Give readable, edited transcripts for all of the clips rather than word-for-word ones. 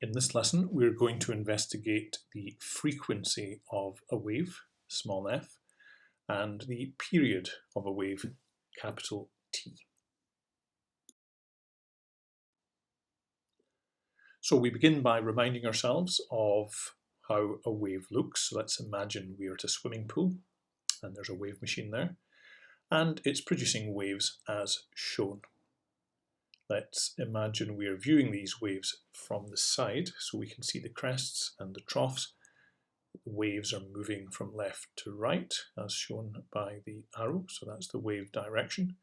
In this lesson, we're going to investigate the frequency of a wave, small f, and the period of a wave, capital T. So we begin by reminding ourselves of how a wave looks. So let's imagine we are at a swimming pool and there's a wave machine there, and it's producing waves as shown. Let's imagine we are viewing these waves from the side, so we can see the crests and the troughs. The waves are moving from left to right, as shown by the arrow, so that's the wave direction.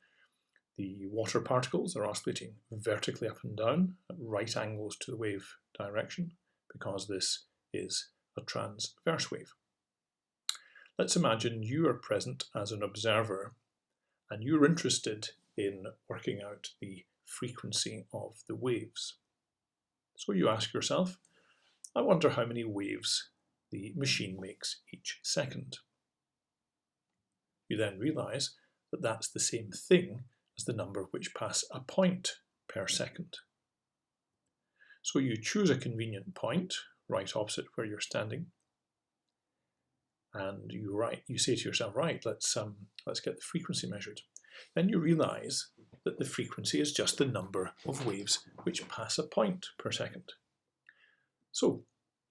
The water particles are oscillating vertically up and down at right angles to the wave direction, because this is a transverse wave. Let's imagine you are present as an observer, and you're interested in working out the frequency of the waves. So you ask yourself, I wonder how many waves the machine makes each second. You then realise that that's the same thing as the number which pass a point per second. So you choose a convenient point right opposite where you're standing, and you say to yourself, right, let's get the frequency measured. Then you realise that the frequency is just the number of waves which pass a point per second. So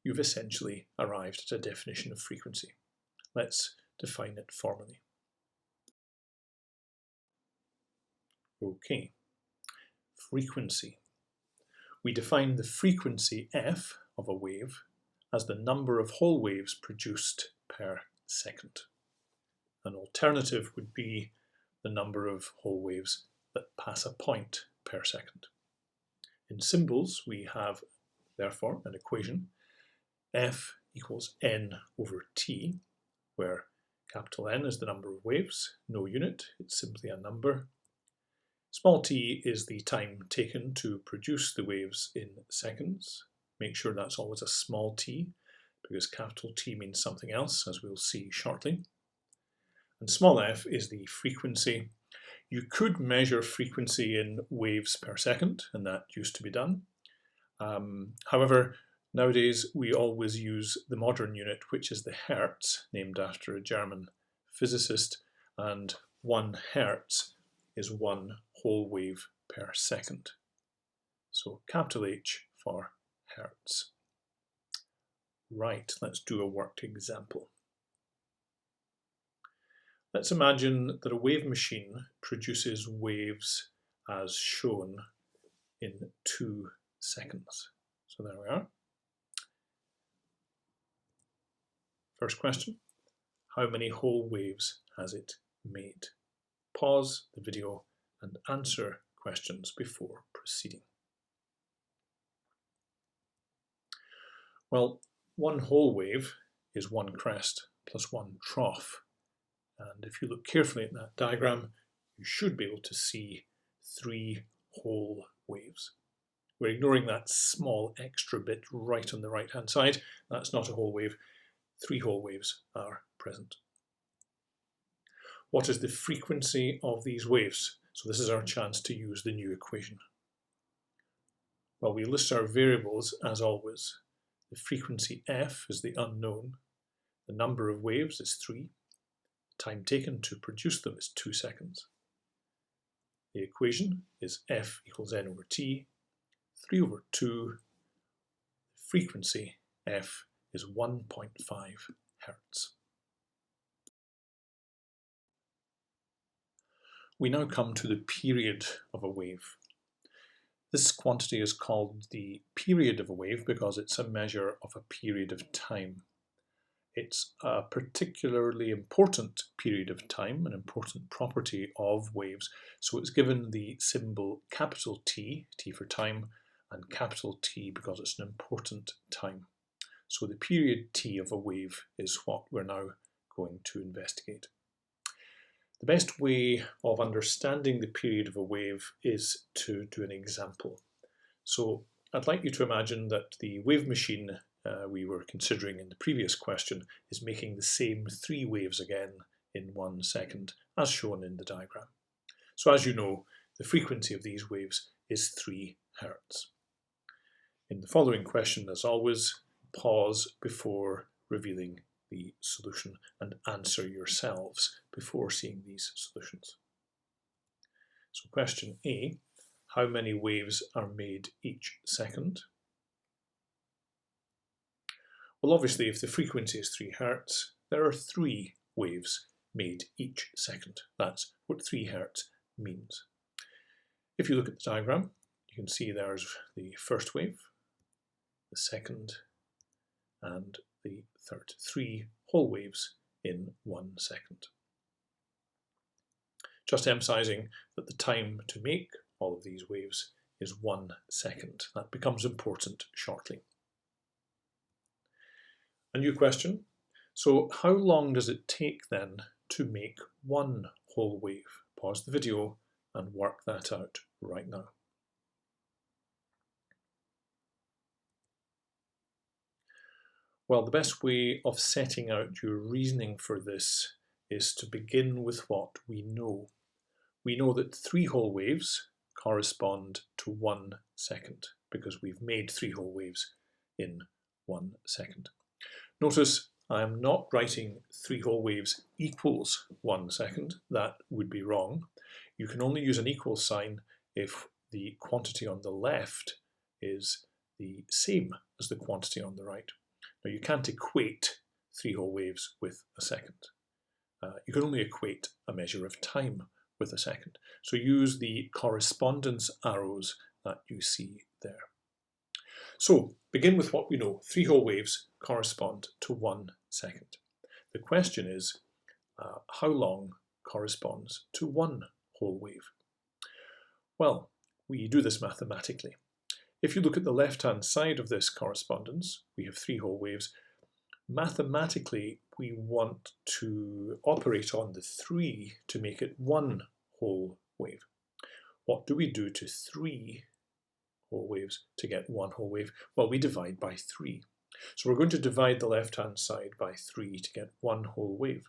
you've essentially arrived at a definition of frequency. Let's define it formally. Okay, frequency. We define the frequency f of a wave as the number of whole waves produced per second. An alternative would be the number of whole waves that pass a point per second. In symbols, we have, therefore, an equation, f equals n over t, where capital N is the number of waves, no unit, it's simply a number. Small t is the time taken to produce the waves in seconds. Make sure that's always a small t, because capital T means something else, as we'll see shortly. And small f is the frequency. You could measure frequency in waves per second, and that used to be done. However, nowadays we always use the modern unit, which is the hertz, named after a German physicist, and 1 hertz is 1 whole wave per second. So capital H for hertz. Right, let's do a worked example. Let's imagine that a wave machine produces waves as shown in 2 seconds. So there we are. First question, how many whole waves has it made? Pause the video and answer questions before proceeding. Well, 1 whole wave is 1 crest plus 1 trough. And if you look carefully at that diagram, you should be able to see 3 whole waves. We're ignoring that small extra bit right on the right-hand side. That's not a whole wave. 3 whole waves are present. What is the frequency of these waves? So this is our chance to use the new equation. Well, we list our variables as always. The frequency f is the unknown. The number of waves is 3. Time taken to produce them is 2 seconds. The equation is f equals n over t, 3 over 2. Frequency f is 1.5 hertz. We now come to the period of a wave. This quantity is called the period of a wave because it's a measure of a period of time. It's a particularly important period of time, an important property of waves, so it's given the symbol capital T, T for time, and capital T because it's an important time. So the period T of a wave is what we're now going to investigate. The best way of understanding the period of a wave is to do an example. So I'd like you to imagine that the wave machine we were considering in the previous question is making the same 3 waves again in 1 second, as shown in the diagram. So as you know, the frequency of these waves is 3 hertz. In the following question, as always, pause before revealing the solution and answer yourselves before seeing these solutions. So question A, how many waves are made each second? Well, obviously, if the frequency is 3 Hz, there are 3 waves made each second. That's what 3 Hz means. If you look at the diagram, you can see there's the first wave, the second, and the third. 3 whole waves in 1 second. Just emphasizing that the time to make all of these waves is 1 second. That becomes important shortly. A new question. So how long does it take then to make 1 whole wave? Pause the video and work that out right now. Well, the best way of setting out your reasoning for this is to begin with what we know. We know that 3 whole waves correspond to 1 second because we've made 3 whole waves in 1 second. Notice I am not writing 3 whole waves equals 1 second. That would be wrong. You can only use an equal sign if the quantity on the left is the same as the quantity on the right. Now you can't equate 3 whole waves with a second. You can only equate a measure of time with a second. So use the correspondence arrows that you see there. So begin with what we know. 3 whole waves correspond to 1 second. The question is, how long corresponds to 1 whole wave? Well, we do this mathematically. If you look at the left-hand side of this correspondence, we have 3 whole waves. Mathematically, we want to operate on the 3 to make it 1 whole wave. What do we do to 3 whole waves to get 1 whole wave? Well, we divide by 3. So we're going to divide the left-hand side by 3 to get 1 whole wave.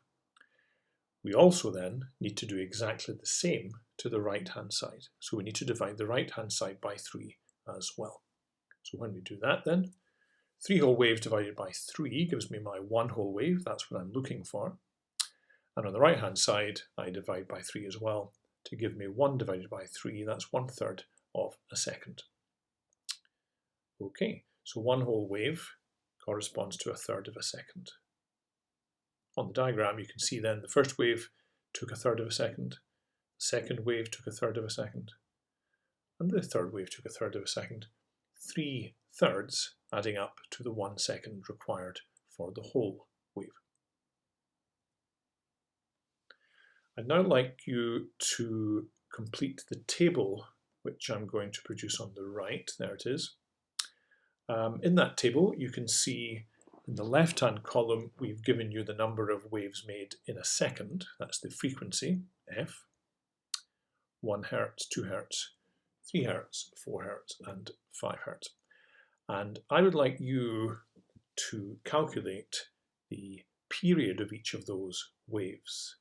We also then need to do exactly the same to the right-hand side. So we need to divide the right-hand side by 3 as well. So when we do that then, 3 whole waves divided by 3 gives me my 1 whole wave. That's what I'm looking for. And on the right-hand side, I divide by 3 as well to give me 1 divided by 3. That's 1/3 of a second. Okay, so 1 whole wave corresponds to 1/3 of a second. On the diagram, you can see then the first wave took 1/3 of a second, the second wave took 1/3 of a second, and the third wave took 1/3 of a second. 3/3 adding up to the 1 second required for the whole wave. I'd now like you to complete the table which I'm going to produce on the right. There it is. In that table, you can see in the left-hand column, we've given you the number of waves made in a second. That's the frequency, F. 1 Hz, 2 Hz, 3 Hz, 4 Hz, and 5 Hz. And I would like you to calculate the period of each of those waves.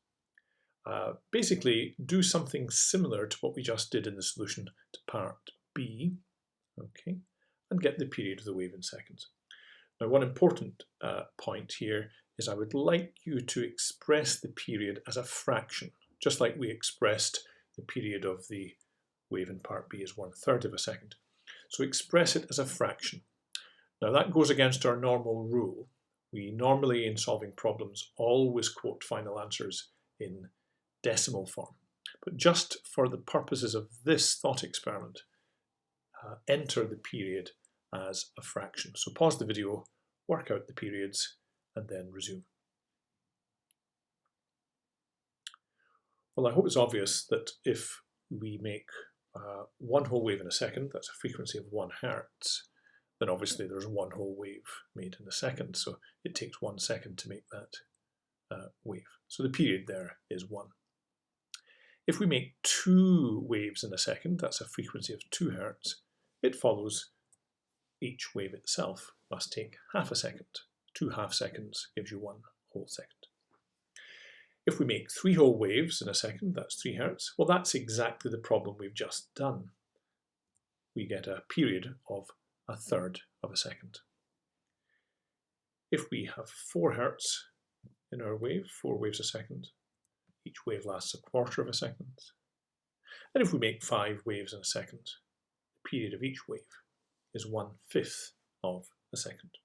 Basically, do something similar to what we just did in the solution to part B, okay, and get the period of the wave in seconds. Now, one important point here is I would like you to express the period as a fraction, just like we expressed the period of the wave in part B as 1/3 of a second. So express it as a fraction. Now that goes against our normal rule. We normally, in solving problems, always quote final answers in decimal form. But just for the purposes of this thought experiment, enter the period as a fraction. So pause the video, work out the periods, and then resume. Well, I hope it's obvious that if we make 1 whole wave in a second, that's a frequency of 1 Hz, then obviously there's 1 whole wave made in a second, so it takes 1 second to make that wave. So the period there is 1. If we make 2 waves in a second, that's a frequency of 2 Hz, it follows each wave itself must take half a second. 2 half seconds gives you 1 whole second. If we make 3 whole waves in a second, that's 3 Hz, well, that's exactly the problem we've just done. We get a period of 1/3 of a second. If we have 4 Hz in our wave, 4 waves a second, each wave lasts 1/4 of a second. And if we make 5 waves in a second, the period of each wave is 1/5 of a second.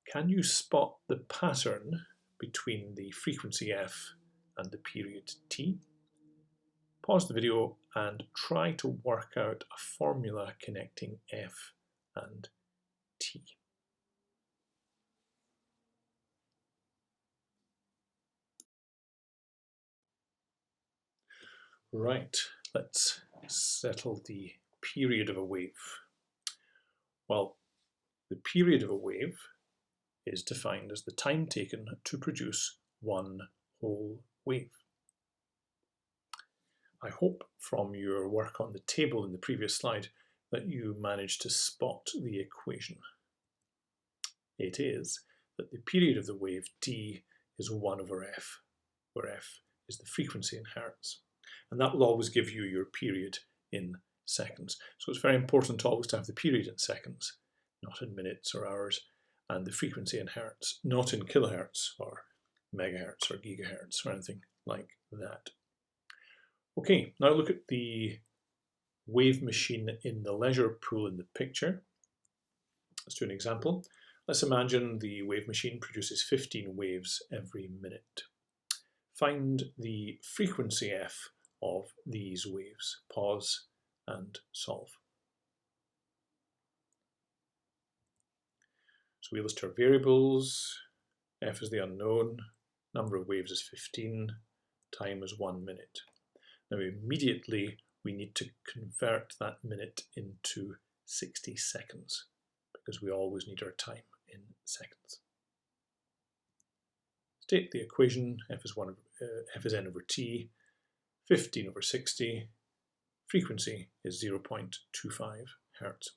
Can you spot the pattern between the frequency f and the period t? Pause the video and try to work out a formula connecting f and t. Right, let's settle the period of a wave. Well, the period of a wave is defined as the time taken to produce one whole wave. I hope from your work on the table in the previous slide that you managed to spot the equation. It is that the period of the wave t is 1/f, where f is the frequency in hertz. And that will always give you your period in seconds. So it's very important always to have the period in seconds, not in minutes or hours, and the frequency in hertz, not in kilohertz or megahertz or gigahertz or anything like that. Okay, now look at the wave machine in the leisure pool in the picture. Let's do an example. Let's imagine the wave machine produces 15 waves every minute. Find the frequency f of these waves. Pause and solve. So we list our variables. F is the unknown, number of waves is 15, time is 1 minute. Now immediately we need to convert that minute into 60 seconds because we always need our time in seconds. State the equation, f is n over t, 15 over 60, frequency is 0.25 Hertz.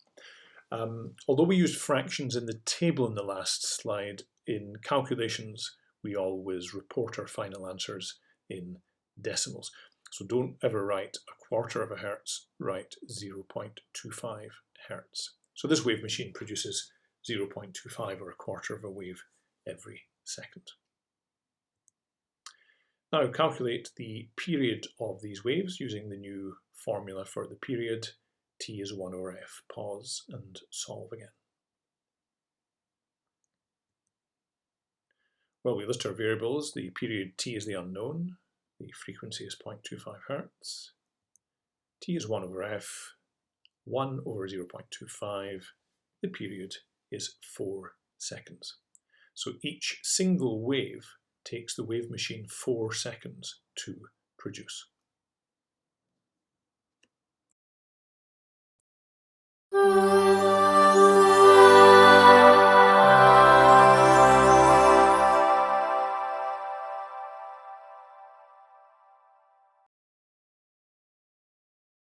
Although we used fractions in the table in the last slide, in calculations we always report our final answers in decimals. So don't ever write 1/4 of a hertz, write 0.25 hertz. So this wave machine produces 0.25 or 1/4 of a wave every second. Now calculate the period of these waves using the new formula for the period. T is 1/f. Pause and solve again. Well, we list our variables. The period t is the unknown. The frequency is 0.25 hertz. T is 1/f. 1/0.25. The period is 4 seconds. So each single wave takes the wave machine 4 seconds to produce.